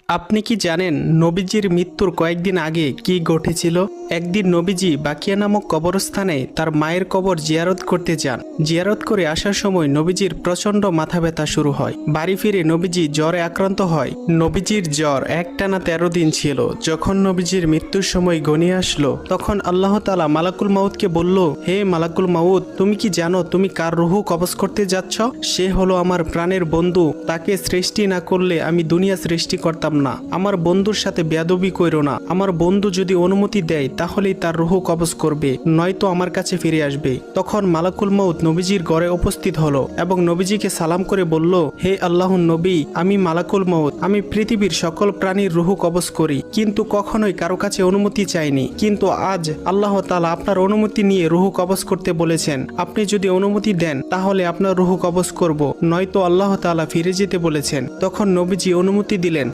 আপনি কি জানেন নবীজির মৃত্যুর কয়েকদিন আগে কি ঘটেছিল? একদিন নবীজি বাকিয়া নামক কবরস্থানে তার মায়ের কবর জিয়ারত করতে যান। জিয়ারত করে আসার সময় নবীজির প্রচণ্ড মাথা ব্যথা শুরু হয়। বাড়ি ফিরে নবীজি জ্বরে আক্রান্ত হয়। নবীজির জ্বর একটানা 13 দিন ছিল। যখন নবীজির মৃত্যুর সময় ঘনিয়ে আসলো, তখন আল্লাহ তাআলা মালাকুল মাউতকে বলল, হে মালাকুল মাউত, তুমি কি জানো তুমি কার রুহু কবজ করতে যাচ্ছ? সে হলো আমার প্রাণের বন্ধু। তাকে সৃষ্টি না করলে আমি দুনিয়া সৃষ্টি করতাম না। আমার বন্ধুর সাথে বেয়াদবি কইরো না। আমার বন্ধু যদি অনুমতি দেয় তাহলেই তার রুহু কবজ করবে, নয়তো আমার কাছে ফিরে আসবে। তখন মালাকুল মাউত নবীজির ঘরে উপস্থিত হলো এবং নবীজিকে সালাম করে বলল, হে আল্লাহর নবী, আমি মালাকুল মাউত। আমি পৃথিবীর সকল প্রাণীর রুহু কবজ করি, কিন্তু কখনোই কারো কাছে অনুমতি চাইনি। কিন্তু আজ আল্লাহ তাআলা আপনার অনুমতি নিয়ে রুহু কবজ করতে বলেছেন। আপনি যদি অনুমতি দেন তাহলে আপনার রুহু কবজ করব, নয়তো আল্লাহ তাআলা ফিরে যেতে বলেছেন। তখন নবীজি অনুমতি দিলেন।